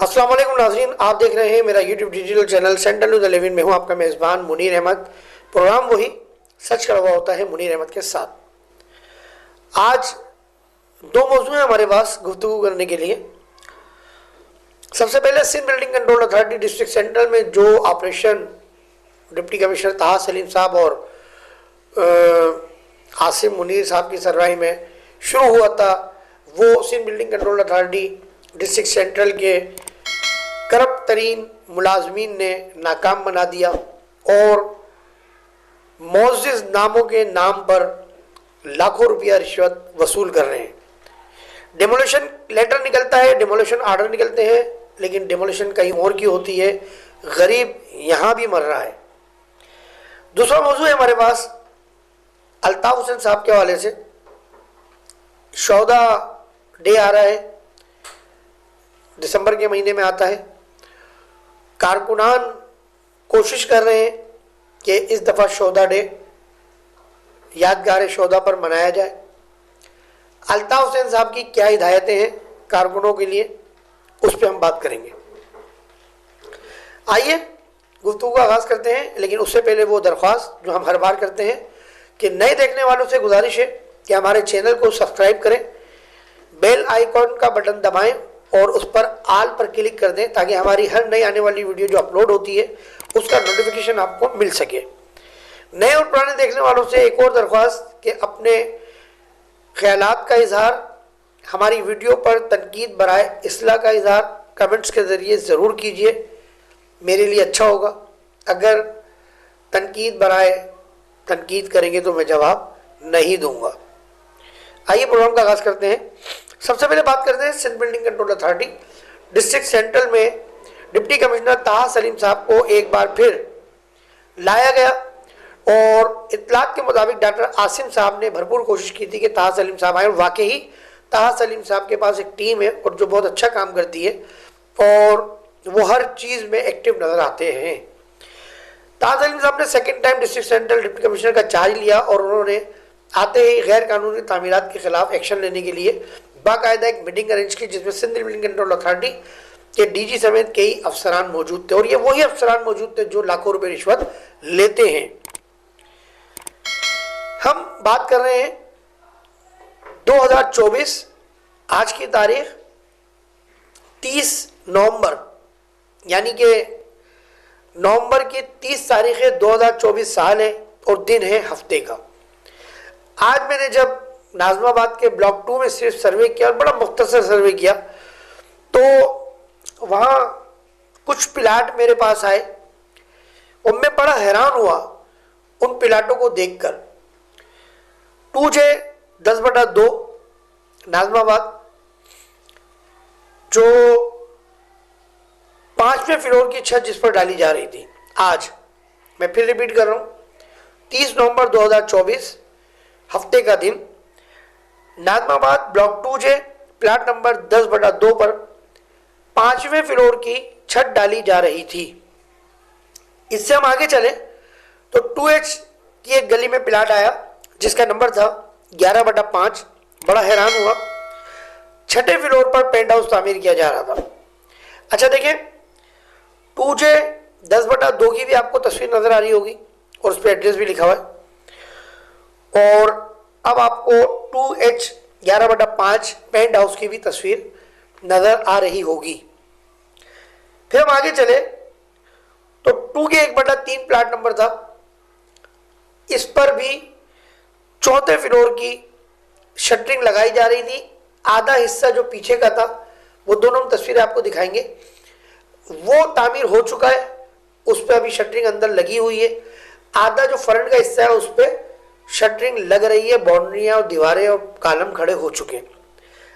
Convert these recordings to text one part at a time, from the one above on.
अस्सलाम वालेकुम नाज़रीन, आप देख रहे हैं मेरा YouTube digital channel central news 11 में हूँ आपका मेज़बान मुनीर अहमद। प्रोग्राम वही सच कड़वा होता है मुनीर अहमद के साथ। आज दो मौजू हैं हमारे पास गुफ्तगू करने के लिए। सबसे पहले Sindh building control authority district central में जो operation deputy commissioner Taha Salim साहब और आसिम मुनीर साहब की सरबराही में शुरू हुआ था, वो Sindh building control authority district central के करप्ट तरीन मुलाजमीन ने नाकाम बना दिया और मोअज़्ज़िज़ नामों के नाम पर लाखों रुपया रिश्वत वसूल कर रहे हैं। डिमोलिशन लेटर निकलता है, डिमोलिशन आर्डर निकलते हैं, लेकिन डिमोलिशन कहीं और की होती है। गरीब यहाँ भी मर रहा है। दूसरा मौजू है हमारे पास अल्ताफ़ हुसैन साहब के हवाले से। शौदा डे आ रहा है, दिसंबर के महीने में आता है। कारकुनान कोशिश कर रहे हैं कि इस दफ़ा शौदा डे यादगार शौदा पर मनाया जाए। अल्ताफ़ हुसैन साहब की क्या हिदायतें हैं कारकुनों के लिए, उस पर हम बात करेंगे। आइए गुफ्तगू का आगाज़ करते हैं, लेकिन उससे पहले वो दरख्वास्त जो हम हर बार करते हैं कि नए देखने वालों से गुजारिश है कि हमारे चैनल को सब्सक्राइब करें, बेल आइकॉन का बटन दबाएं और उस पर आल पर क्लिक कर दें ताकि हमारी हर नई आने वाली वीडियो जो अपलोड होती है उसका नोटिफिकेशन आपको मिल सके। नए और पुराने देखने वालों से एक और दरख्वास्त कि अपने ख्यालात का इजहार, हमारी वीडियो पर तनकीद बराए इस्लाह का इजहार कमेंट्स के ज़रिए ज़रूर कीजिए, मेरे लिए अच्छा होगा। अगर तनकीद बराए तनकीद करेंगे तो मैं जवाब नहीं दूंगा। आइए प्रोग्राम का आगाज़ करते हैं। सबसे पहले बात करते हैं Sindh building control authority district central में डिप्टी कमिश्नर ताहा सलीम साहब को एक बार फिर लाया गया और इत्तलात के मुताबिक डॉक्टर आसिम साहब ने भरपूर कोशिश की थी कि ताहा सलीम साहब आए। वाकई ताहा सलीम साहब के पास एक टीम है और जो बहुत अच्छा काम करती है और वो हर चीज़ में एक्टिव नज़र आते हैं। ताहा सलीम साहब ने second time district central deputy commissioner का चार्ज लिया और उन्होंने आते ही गैर कानूनी तामीरात के खिलाफ एक्शन लेने के लिए बाकायदा एक मीटिंग अरेंज की, जिसमें सिंध बिल्डिंग कंट्रोल अथॉरिटी के डीजी समेत कई अफसरान मौजूद थे और ये वही अफसरान मौजूद थे जो लाखों रुपए रिश्वत लेते हैं। हम बात कर रहे हैं 2024, आज की तारीख 30 नवंबर, यानी कि नवंबर की 30 तारीख 2024 साल है और दिन है हफ्ते का। आज मैंने जब नाज़माबाद के ब्लॉक 2 में सिर्फ सर्वे किया और बड़ा मुख्तसर सर्वे किया तो वहाँ कुछ प्लाट मेरे पास आए और मैं बड़ा हैरान हुआ उन प्लाटों को देखकर। 2J 10/2 नाज़माबाद, जो 5वें फ्लोर की छत जिस पर डाली जा रही थी, आज मैं फिर रिपीट कर रहा हूँ, 30 नवंबर 2024 हफ्ते का दिन, नाज़माबाद ब्लॉक 2J प्लाट नंबर 10/2 पर 5वें फ्लोर की छत डाली जा रही थी। इससे हम आगे चले तो 2H की एक गली में प्लाट आया जिसका नंबर था 11/5। बड़ा हैरान हुआ, 6ठे फ्लोर पर पेंट हाउस तामीर किया जा रहा था। अच्छा देखें, 2J 10/2 की भी आपको तस्वीर नज़र आ रही होगी और उस पर एड्रेस भी लिखा हुआ है। और अब आपको 2H 11/5 पेंट हाउस की भी तस्वीर नज़र आ रही होगी। फिर हम आगे चले तो 2K 1/3 प्लाट नंबर था, इस पर भी 4थे फ्लोर की शटरिंग लगाई जा रही थी। आधा हिस्सा जो पीछे का था, वो दोनों तस्वीरें आपको दिखाएंगे, वो तामीर हो चुका है, उस पर अभी शटरिंग अंदर लगी हुई है। आधा जो फ्रंट का हिस्सा है उस पर शटरिंग लग रही है, बाउंड्रियाँ और दीवारें और कालम खड़े हो चुके हैं।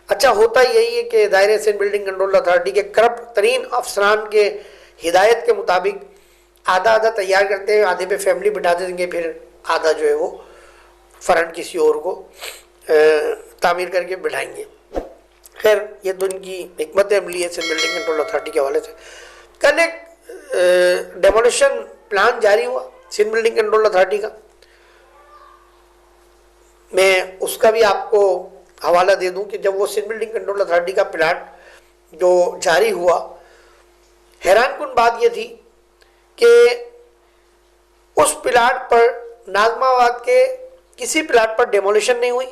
अच्छा, होता यही है कि दायरे सिंध बिल्डिंग कंट्रोल अथॉरिटी के करप्ट तरीन अफसरान के हिदायत के मुताबिक आधा आधा तैयार करते हैं, आधे पे फैमिली बिठा देंगे, फिर आधा जो है वो फ्रंट किसी और को तामीर करके बिठाएंगे। खैर, ये तो इनकी हिकमत अमली है सिंध बिल्डिंग कंट्रोल अथॉरिटी के हवाले से। कल एक डेमोलिशन प्लान जारी हुआ सिंध बिल्डिंग कंट्रोल अथॉरिटी का, मैं उसका भी आपको हवाला दे दूं कि जब वो सिंध बिल्डिंग कंट्रोल अथॉरिटी का प्लाट जो जारी हुआ हैरानकुन बात यह थी कि उस प्लाट पर, नाजमाबाद के किसी प्लाट पर डेमोलिशन नहीं हुई,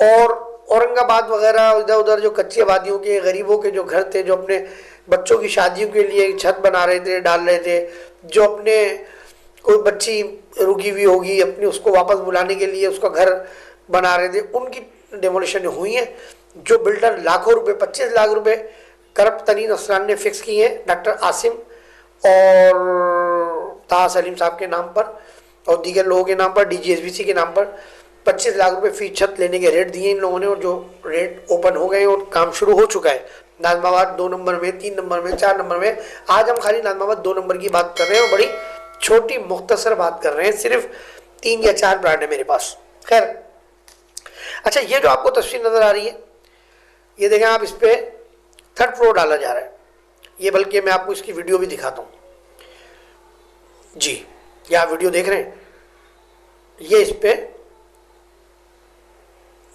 और औरंगाबाद वगैरह इधर उधर जो कच्ची आबादियों के गरीबों के जो घर थे, जो अपने बच्चों की शादियों के लिए छत बना रहे थे, डाल रहे थे, जो अपने कोई बच्ची रुकी हुई होगी अपनी उसको वापस बुलाने के लिए उसका घर बना रहे थे, उनकी डेमोलिशन हुई है। जो बिल्डर लाखों रुपए, 25 लाख रुपए करप्ट तरीन अफसरान ने फिक्स किए हैं डॉक्टर आसिम और ताहा सलीम साहब के नाम पर और दीगर लोगों के नाम पर, DGSBC के नाम पर 25 लाख रुपए फी छत लेने के रेट दिए इन लोगों ने, और जो रेट ओपन हो गए और काम शुरू हो चुका है। नाजमाबाद 2 नंबर में, 3 नंबर में, 4 नंबर में। आज हम खाली नाजमाबाद 2 नंबर की बात कर रहे हैं और बड़ी छोटी मुख्तसर बात कर रहे हैं, सिर्फ 3 या 4 प्लाट है मेरे पास। खैर, अच्छा, ये जो आपको तस्वीर नजर आ रही है, ये देखें आप, इस पे 3rd फ्लोर डाला जा रहा है। ये बल्कि मैं आपको इसकी वीडियो भी दिखाता हूँ जी, ये आप वीडियो देख रहे हैं, ये इस पे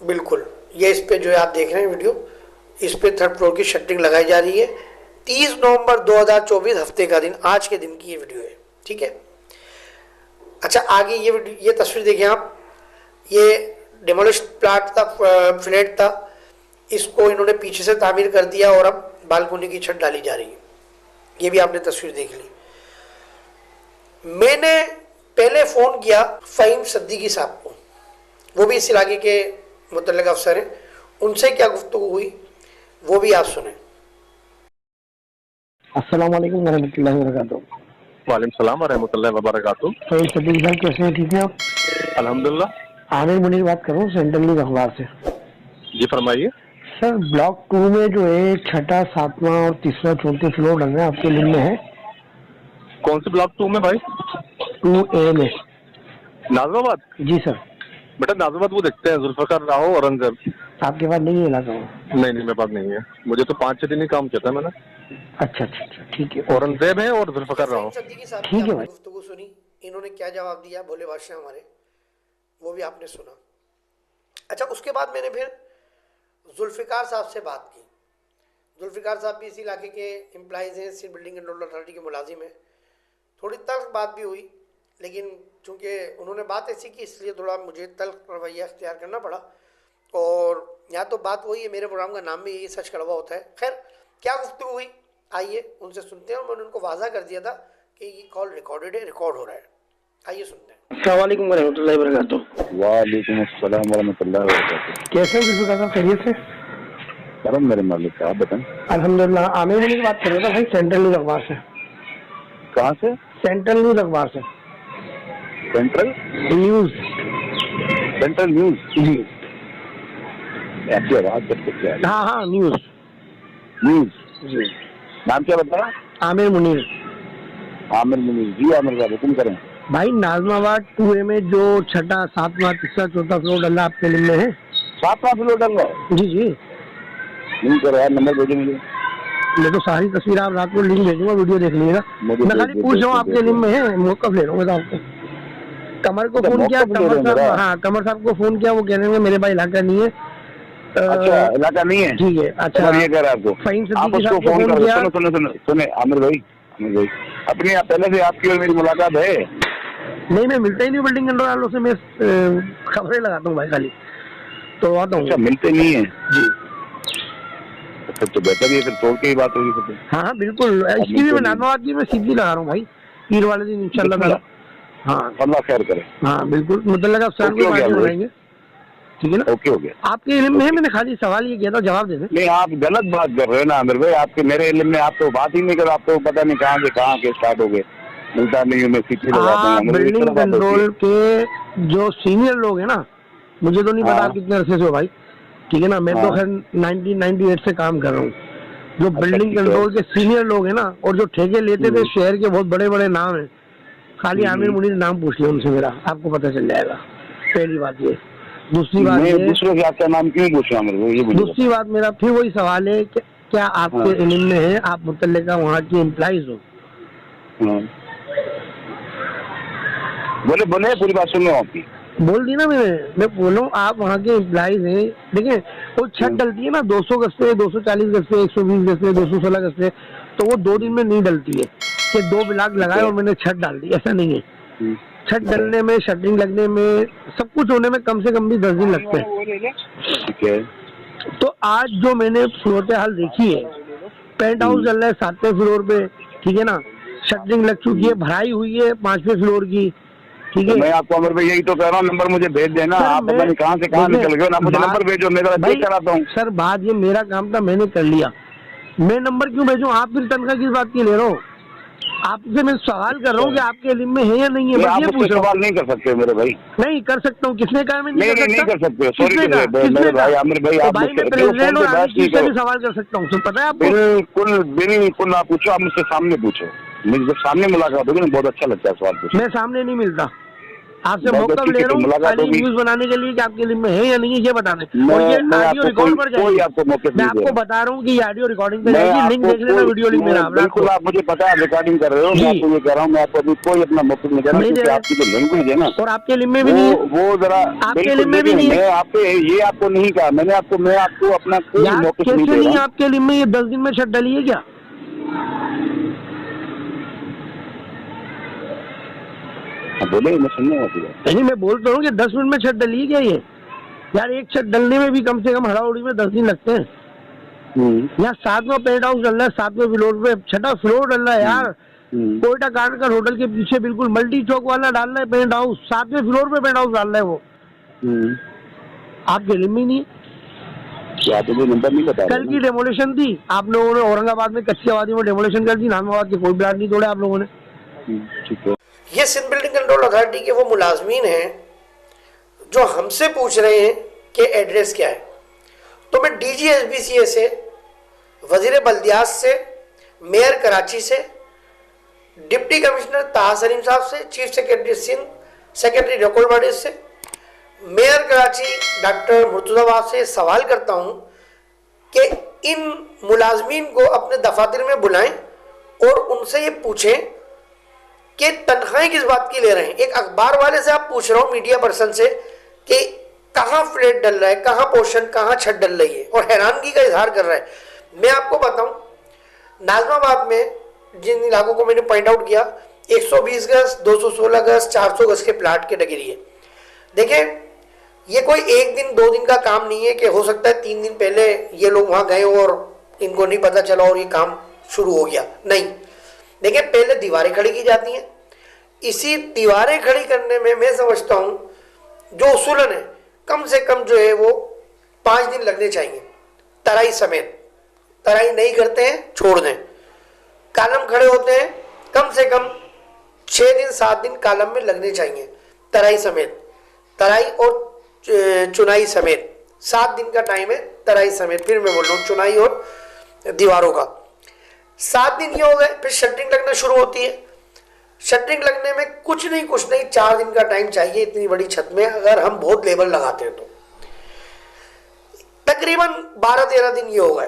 बिल्कुल, ये इस पे जो है आप देख रहे हैं वीडियो, इस पे 3rd फ्लोर की शटरिंग लगाई जा रही है। 30 नवंबर 2024 हफ्ते का दिन, आज के दिन की ये वीडियो है, ठीक है। अच्छा, आगे ये तस्वीर देखें आप, ये डेमोलिश प्लाट था, फ्लैट था, इसको इन्होंने पीछे से तामीर कर दिया और अब बालकोनी की छत डाली जा रही है। ये भी आपने तस्वीर देख ली। मैंने पहले फ़ोन किया फ़हीम सिद्दीकी साहब को, वो भी इस इलाके के मुतल्लिक़ अफसर हैं, उनसे क्या गुफ्तगू हुई वो भी आप सुने। अस्सलाम वालेकुम वरहमतुल्लाहि वबरकातुहू। वालेकुम सलाम वरहमतुल्लाहि वबरकातुहू। फ़हीम सिद्दीकी साहब कैसे हैं, ठीक हैं आप? अल्हम्दुलिल्लाह। आमिर मुनीर बात कर रहा हूँ सेंट्रल न्यूज़ अखबार से। जी फरमाइए। सर, ब्लॉक 2 में जो है 6ठा, 7वां और 3रा 4थे फ्लोर डलना है, आपके लिंक में है? कौन से ब्लॉक 2 में भाई? 2A में। नाजमाबाद? जी सर। बेटा नाजमाबाद वो देखते हैं, जुल्फिकार राहो औरंगजेब। आपके पास नहीं है इलाका में? नहीं, मेरे पास नहीं है, मुझे तो 5-6 दिन ही काम किया था मैंने। अच्छा, ठीक है। औरंगजेब है और जुल्फिकार राहो। ठीक है भाई। गुफ्तगू सुनी, इन्होंने क्या जवाब दिया, भोले बादशाह हमारे, वो भी आपने सुना। अच्छा, उसके बाद मैंने फिर जुल्फिकार साहब से बात की। जुल्फिकार साहब भी इसी इलाके के एम्प्लॉइज हैं, स्टेट बिल्डिंग कंट्रोल अथॉरिटी के मुलाजिम हैं। थोड़ी तल्ख बात भी हुई, लेकिन चूंकि उन्होंने बात ऐसी की इसलिए थोड़ा मुझे तल्ख रवैया अख्तियार करना पड़ा। और यहाँ तो बात वही है, मेरे प्रोग्राम का नाम भी यही सच कड़वा होता है। खैर, क्या गुफ्तगू हुई आइए उनसे सुनते हैं। और मैंने उनको वाज़ा कर दिया था कि ये कॉल रिकॉर्डेड है, रिकॉर्ड हो रहा है। आइए सुनते हैं। अस्सलाम वालेकुम वरहमतुल्लाहि वबरकातुहू। वालेकुम अस्सलाम वरहमतुल्लाहि वबरकातुहू। कैसे हैं जुल्फिकार साहब, खैरियत से? करम मेरे मालिक साहब, बताएं। अल्हम्दुलिल्लाह। आमिर मुनीर बात कर रहा था भाई, सेंट्रल न्यूज़ अखबार से। कहाँ से? सेंट्रल न्यूज़ अखबार से। Central news? सेंट्रल न्यूज जी। आपकी आवाज कैसे क्या है? हाँ, न्यूज़ न्यूज जी। नाम क्या बताया? आमिर मुनीर। आमिर मुनीर जी, आमिर साहब हुक्म करें। भाई, नाजमाबाद 2A में जो 6ठा, 7वां, 3रा 4था फ्लोर डला आपके लिंक में है? 7वां फ्लोर डल रहा है? जी। नहीं करो यार, नंबर भेजो मुझे। मैं तो सारी तस्वीर आप रात को लिंक भेजूंगा, वीडियो देख लीजिएगा। मैं खाली पूछ रहा हूँ आपके लिंक में है, मौकफ ले रहा हूँ मैं तो आपको। कमर को फोन किया, कमर साहब, हाँ कमर साहब को फोन किया, वो कह रहे हैं मेरे भाई इलाका नहीं है। अच्छा, इलाका नहीं है, ठीक है। अच्छा, ये कह रहा है आपको। फ़हीम आप सिद्दीकी उसको साहब को फोन फोन कर, किया। सुने आमिर भाई, अपनी पहले से आपकी और मेरी मुलाकात है? नहीं, मैं मिलता ही नहीं बिल्डिंग कंट्रोल वालों से, मैं खबरें लगाता हूँ भाई खाली, तो आता हूँ। अच्छा, मिलते नहीं है जी। फिर तो बेहतर ही, फिर तोड़ के ही बात होगी फिर। हाँ बिल्कुल, इसकी भी मैं नाजमाबाद की मैं सीधी लगा रहा हूँ भाई, पीर वाले दिन इंशाल्लाह ताला। हाँ, अल्लाह खैर करे। हाँ बिल्कुल, मुतल्लिक़ अफसरान को पार्टी बनाएंगे, ठीक है ना? ओके हो गया। आपके इल्म में है? मैंने खाली सवाल ये किया था, जवाब दे दें। नहीं, आप गलत बात कर रहे हो ना आमिर भाई, आपके मेरे इल्म में आप तो बात ही नहीं कर, आप तो पता नहीं कहाँ से कहाँ के स्टार्ट हो गए। मिलता नहीं हूँ मैं, सीटी लगाता हूँ। बिल्डिंग कंट्रोल के जो सीनियर लोग हैं ना, मुझे तो नहीं पता आप कितने अरसे से हो भाई, ठीक है ना? मैं तो खैर 1998 से काम कर रहा हूँ। जो बिल्डिंग कंट्रोल के सीनियर लोग हैं ना, और जो ठेके लेते थे, शहर के बहुत बड़े बड़े नाम हैं, खाली आमिर मुनीर नाम पूछ लिया उनसे, मेरा आपको पता चल जाएगा। पहली बात ये। दूसरी बात ये, दूसरों के आपका नाम क्यों पूछ रहा हूँ? दूसरी बात मेरा फिर वही सवाल है कि क्या आपके इल्म में है, आप मुतल्लिका वहाँ की एम्प्लॉइज हो? बोले पूरी बात सुन रहा हूँ आपकी। बोल दी ना मैंने, मैं बोलूँ आप वहाँ के एम्प्लॉइज हैं, देखिए वो छत डलती है ना 200 गज से, 240 गज से, 120 गज से, 216 गज से, तो वो 2 दिन में नहीं डलती है कि 2 ब्लॉक लगाए और मैंने छत डाल दी, ऐसा नहीं है। छत डलने में, शटरिंग लगने में, सब कुछ होने में कम से कम भी 10 दिन लगते हैं। ठीक है। तो आज जो मैंने सूरत हाल देखी है, पेंट हाउस चल रहा है 7वें फ्लोर पे, ठीक है ना, शटरिंग लग चुकी है, भराई हुई है 5वें फ्लोर की, ठीक है। तो मैं आपको अमर भाई यही तो कह रहा हूँ, नंबर मुझे भेज देना। आप पता नहीं कहाँ से कहाँ निकल गए, आप मुझे नंबर भेजो, मेरा चेक कराता हूँ। सर बात ये मेरा काम था, मैंने कर लिया, मैं नंबर क्यों भेजूं? आप फिर तनख्वाह किस बात की ले रहे हो? आपसे मैं सवाल कर रहा हूँ कि आपके इल्म में है या नहीं है, बस ये पूछ रहा हूँ। सवाल नहीं कर सकते मेरे भाई। नहीं कर सकता हूँ, किसने कहा मैं नहीं कर सकते? सॉरी मेरे भाई आमिर भाई, आप मैं प्रेसिडेंट और आगे चीफ से भी सवाल कर सकता हूँ, पता है आपको? बिल्कुल आप पूछो, आप मुझसे सामने पूछो, मुझे जब सामने मुलाकात होगी ना बहुत अच्छा लगता है सवाल पूछना। मैं सामने नहीं मिलता आपसे, मौका ले रहा हूँ खाली न्यूज बनाने के लिए कि आपके लिए में है या नहीं है ये बताने, और ये ऑडियो रिकॉर्ड पर जाएगी। मैं आपको बता रहा हूँ कि ये ऑडियो रिकॉर्डिंग पे जाएगी, लिंक देख लेना, वीडियो लिंक मेरा। बिल्कुल, आप मुझे पता है रिकॉर्डिंग कर रहे हो, मैं आपको ये कह रहा हूँ, मैं आपको अभी कोई अपना मौका नहीं दे रहा, क्योंकि आपकी जो लैंग्वेज है ना, और आपके लिम में भी नहीं है, वो जरा आपके लिम में भी नहीं है। मैं आपको नहीं कहा, मैं आपको अपना कोई मौका नहीं दे रहा। आपके लिम में ये 10 दिन में छत डली है क्या? बोले, मैं सुनने वाली नहीं, मैं बोलता हूँ कि 10 मिनट में छत डली है क्या ये? यार एक छत डलने में भी कम से कम हड़ाउड़ी में 10 दिन लगते हैं। यहाँ 7वां पेंट हाउस डल रहा है, 7वें फ्लोर पे 6वां फ्लोर डल रहा है यार। कोयटा कार्डकर होटल के पीछे बिल्कुल मल्टी चौक वाला डाल रहा है पेंट हाउस, 7वें फ्लोर पे पेंट हाउस डाल रहा है वो। आपके लिम ही नहीं है। नंबर नहीं बता। कल की डेमोलेशन थी आप लोगों ने, औरंगाबाद में कच्ची आबादी में डेमोलेशन कर दी, नाजमाबाद के कोई प्लाट नहीं तोड़े आप लोगों ने। ठीक है। ये सिंध बिल्डिंग कंट्रोल अथॉरिटी के वो मुलाजमीन हैं जो हमसे पूछ रहे हैं कि एड्रेस क्या है। तो मैं डीजी एसबीसीए से, वजीर बल्दियात से, मेयर कराची से, डिप्टी कमिश्नर ताहा सलीम साहब से, chief secretary Sindh, secretary local bodies से, मेयर कराची डॉक्टर मुर्तज़ाबाद से सवाल करता हूं कि इन मुलाजमीन को अपने दफातर में बुलाएं और उनसे ये पूछें कि तनख्वाहें किस बात की ले रहे हैं। एक अखबार वाले से आप पूछ रहा हूँ, मीडिया पर्सन से, कि कहाँ फ्लैट डल रहा है, कहाँ पोर्शन, कहाँ छत डल रही है, और हैरानगी का इजहार कर रहा है। मैं आपको बताऊं, नाजमाबाद में जिन इलाकों को मैंने पॉइंट आउट किया, 120 गज, 216 गज, 400 गज के प्लाट के डगिरी है। देखें, ये कोई 1 दिन 2 दिन का काम नहीं है कि हो सकता है 3 दिन पहले ये लोग वहाँ गए और इनको नहीं पता चला और ये काम शुरू हो गया, नहीं। देखिए, पहले दीवारें खड़ी की जाती हैं, इसी दीवारें खड़ी करने में मैं समझता हूं जो उसूलन है, कम से कम जो है वो 5 दिन लगने चाहिए, तराई समेत। तराई नहीं करते हैं, छोड़ दें। कालम खड़े होते हैं, कम से कम 6 दिन 7 दिन कालम में लगने चाहिए, तराई समेत। तराई और चुनाई समेत 7 दिन का टाइम है, तराई समेत। फिर मैं बोल रहा हूँ, चुनाई और दीवारों का 7 दिन ये हो गए। फिर शटरिंग लगना शुरू होती है। शटरिंग लगने में कुछ नहीं 4 दिन का टाइम चाहिए इतनी बड़ी छत में, अगर हम बहुत लेबर लगाते हैं तो तकरीबन 12-13 दिन ये हो गए।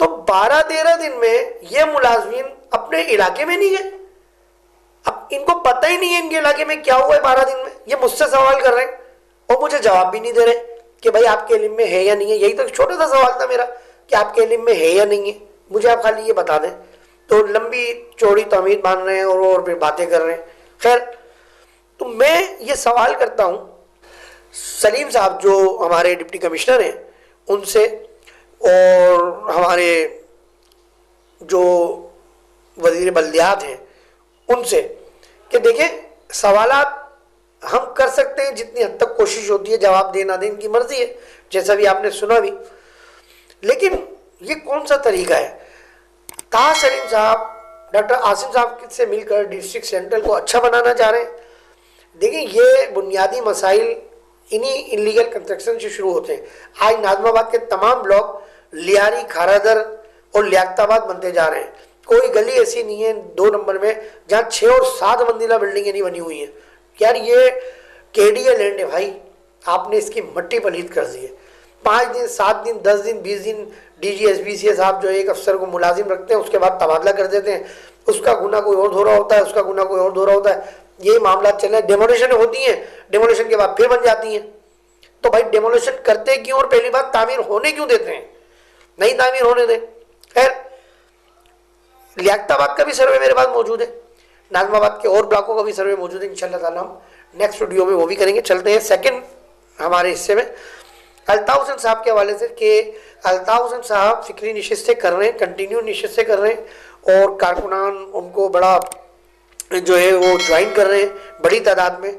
तो 12-13 दिन में ये मुलाजमीन अपने इलाके में नहीं गए। अब इनको पता ही नहीं है इनके इलाके में क्या हुआ है 12 दिन में। ये मुझसे सवाल कर रहे हैं और मुझे जवाब भी नहीं दे रहे कि भाई आपके इल्म में है या नहीं है। यही तो छोटा सा सवाल था मेरा कि आपके इल्म में है या नहीं है, मुझे आप खाली ये बता दें। तो लंबी चौड़ी तमीद मान रहे हैं और फिर बातें कर रहे हैं। खैर, तो मैं ये सवाल करता हूँ सलीम साहब जो हमारे डिप्टी कमिश्नर हैं उनसे, और हमारे जो वजीर बल्दियात हैं उनसे, कि देखें, सवालात हम कर सकते हैं जितनी हद तक कोशिश होती है, जवाब देना दें इनकी मर्जी है, जैसा भी आपने सुना भी। लेकिन ये कौन सा तरीका है? ताहा सलीम साहब डॉक्टर आसिम साहब से मिलकर डिस्ट्रिक्ट सेंट्रल को अच्छा बनाना चाह रहे हैं। देखिए, ये बुनियादी मसाइल इन्हीं इलीगल कंस्ट्रक्शन से शुरू होते हैं। आज नाजमाबाद के तमाम ब्लॉक लियारी, खारादर और लियाकताबाद बनते जा रहे हैं। कोई गली ऐसी नहीं है 2 नंबर में जहाँ 6 और 7 मंजिला बिल्डिंगें नहीं बनी हुई हैं। यार, ये केडीए लैंड है भाई, आपने इसकी मट्टी पलीत कर दी है। 5 दिन, 7 दिन, 10 दिन, 20 दिन डीजी एसबीसीए साहब जो एक अफसर को मुलाजिम रखते हैं, उसके बाद तबादला कर देते हैं। उसका गुना कोई और धो रहा होता है, उसका गुना कोई और धो रहा होता है। ये मामला चल रहा है। डेमोलिशन होती हैं, डेमोलिशन के बाद फिर बन जाती हैं। तो भाई डेमोलिशन करते क्यों और पहली बात तामीर होने क्यों देते हैं? नहीं तामीर होने दें। खैर, लियाकताबाद का भी सर्वे मेरे पास मौजूद है, नाजमाबाद के और ब्लॉकों का भी सर्वे मौजूद है। इंशाल्लाह ताला हम नेक्स्ट वीडियो में वो भी करेंगे। चलते हैं सेकंड हमारे हिस्से में अल्ताफ हुसैन साहब के हवाले से कि अल्ताफ हुसैन साहब फिक्री नशिस्त से कर रहे हैं, कंटिन्यू नशिस्त से कर रहे हैं और कारकुनान उनको बड़ा जो है वो ज्वाइन कर रहे हैं बड़ी तादाद में।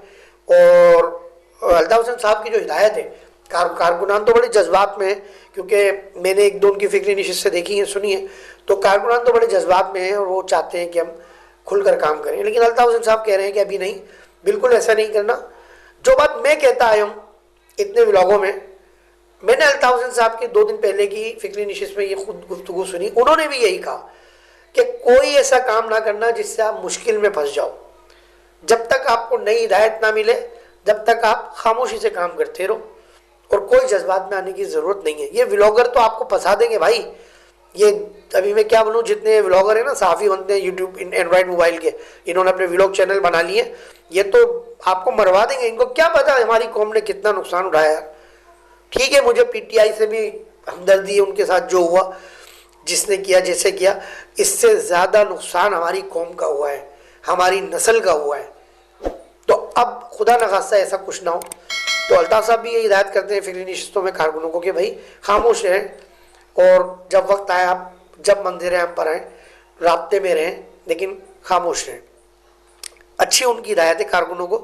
और अल्ताफ हुसैन साहब की जो हिदायत है, कारकुनान तो बड़े जज्बात में है, क्योंकि मैंने एक दो उनकी फिक्री नशिस्त से देखी है, सुनी है, तो कारकुनान तो बड़े जज्बात में हैं और वो चाहते हैं कि हम खुलकर काम करें। लेकिन अल्ताफ हुसैन साहब कह रहे हैं कि अभी नहीं, बिल्कुल ऐसा नहीं करना। जो बात मैं कहता आया हूँ इतने व्लॉगों में, मैंने अल्ताफ हुसैन साहब की 2 दिन पहले की फिक्री नशिस्त में ये खुद गुफ्तगू सुनी, उन्होंने भी यही कहा कि कोई ऐसा काम ना करना जिससे आप मुश्किल में फंस जाओ। जब तक आपको नई हिदायत ना मिले, जब तक आप खामोशी से काम करते रहो और कोई जज्बात में आने की ज़रूरत नहीं है। ये व्लॉगर तो आपको फंसा देंगे भाई। ये अभी मैं क्या बोलूँ, जितने व्लॉगर हैं ना, सहाफ़ी बनते हैं यूट्यूब एंड्रॉइड मोबाइल के, इन्होंने अपने व्लॉग चैनल बना लिए, ये तो आपको मरवा देंगे। इनको क्या पता हमारी कौम ने कितना नुकसान उठाया। ठीक है, मुझे पीटीआई से भी हमदर्दी है, उनके साथ जो हुआ, जिसने किया जैसे किया, इससे ज़्यादा नुकसान हमारी कौम का हुआ है, हमारी नस्ल का हुआ है। तो अब खुदा न खास्ता ऐसा कुछ ना हो। तो अल्ताफ साहब भी ये हिदायत करते हैं फिक्री नशिस्तों में कारकुनों को कि भाई खामोश रहें और जब वक्त आए, आप जब मंदिर हम पर आएँ, राब्ते में रहें, लेकिन खामोश रहें। अच्छी उनकी हिदायत है कारकुनों को,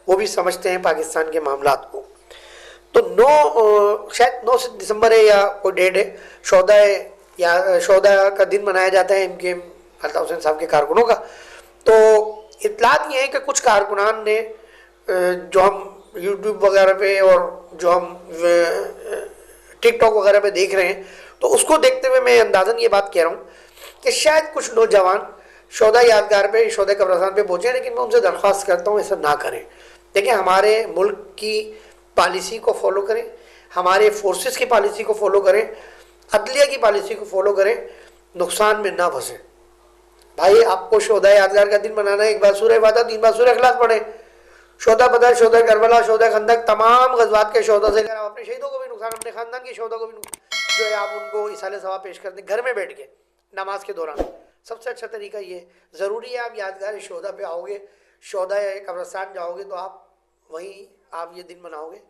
वो भी समझते हैं पाकिस्तान के मामलात को। तो 9 शायद 9 दिसंबर है या कोई डेट है, शोदा का दिन मनाया जाता है इनके अल्ताफ हुसैन साहब के कारकुनों का। तो इतलात ये है कि कुछ कारकुनान ने, जो हम यूट्यूब वगैरह पे और जो हम टिकटॉक वगैरह पे देख रहे हैं, तो उसको देखते हुए मैं अंदाज़न ये बात कह रहा हूँ कि शायद कुछ नौजवान शोदा यादगार पे, शोदा कब्रिस्तान पे पहुँचे। लेकिन मैं उनसे दरख्वास्त करता हूँ ऐसा ना करें। देखिए, हमारे मुल्क की पॉलिसी को फॉलो करें, हमारे फोर्सेस की पॉलिसी को फॉलो करें, अदलिया की पॉलिसी को फॉलो करें, नुकसान में ना फंसे। भाई आपको शोदा यादगार का दिन मनाना है, 1 बार सूरह फातिहा, 3 बार सूरह इखलास पढ़े। शोदा बदर, शोदा करबला, शोदा खंदक, तमाम गज़वात के शोदा से अगर आप अपने शहीदों को भी नुकसान, अपने ख़ानदान के शोदा को भी जो है आप उनको इसाले सवाब पेश कर दें घर में बैठ के नमाज के दौरान। सबसे अच्छा तरीका ये, ज़रूरी है आप यादगार शोदा पे आओगे, शोदा कब्रिस्तान जाओगे तो आप वहीं आप ये दिन मनाओगे।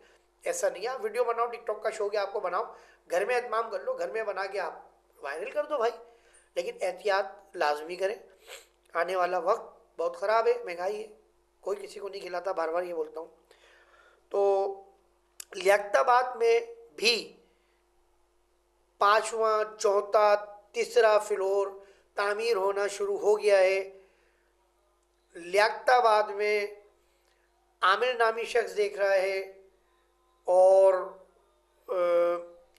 ऐसा नहीं है आप वीडियो बनाओ, टिकटॉक का शौक है आपको, बनाओ, घर में एहतमाम कर लो, घर में बना के आप वायरल कर दो भाई। लेकिन एहतियात लाजमी करें, आने वाला वक्त बहुत ख़राब है, महंगाई है, कोई किसी को नहीं खिलाता, बार बार ये बोलता हूँ। तो लियाकताबाद में भी 5वां, 4था, 3रा फ्लोर तामीर होना शुरू हो गया है। लियाकताबाद में आमिर नामी शख्स देख रहा है और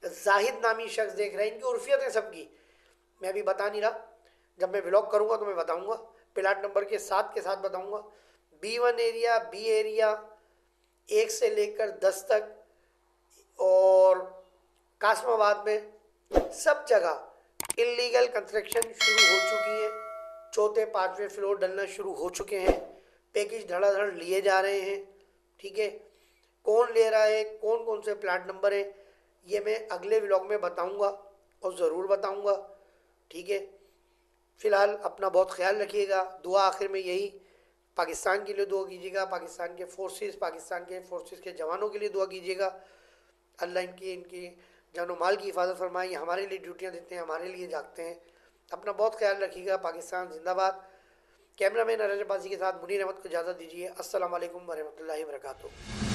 जाहिद नामी शख्स देख रहा है। इनकी उर्फियत है सबकी, मैं अभी बता नहीं रहा, जब मैं व्लॉग करूँगा तो मैं बताऊँगा, प्लाट नंबर के साथ बताऊँगा। B1 एरिया, B एरिया 1 से लेकर 10 तक, और कासमाबाद में सब जगह इल्लीगल कंस्ट्रक्शन शुरू हो चुकी है। 4थे, 5वें फ्लोर डलना शुरू हो चुके हैं, पैकेज धड़ाधड़ लिए जा रहे हैं। ठीक है, कौन ले रहा है, कौन कौन से प्लाट नंबर है, ये मैं अगले व्लॉग में बताऊंगा और ज़रूर बताऊंगा। ठीक है, फ़िलहाल अपना बहुत ख्याल रखिएगा। दुआ आखिर में यही, पाकिस्तान के लिए दुआ कीजिएगा, पाकिस्तान के फोर्सेस के जवानों के लिए दुआ कीजिएगा। अल्लाह इनकी जानो माल की हिफाजत फरमाए। हमारे लिए ड्यूटियाँ देते हैं, हमारे लिए जागते हैं। अपना बहुत ख्याल रखिएगा। पाकिस्तान जिंदाबाद। कैमरामैन अरज अब्बासी के साथ मुनीर अहमद को इजाज़त दीजिए। अस्सलाम वालेकुम वरहमतुल्लाहि वबरकातुहू।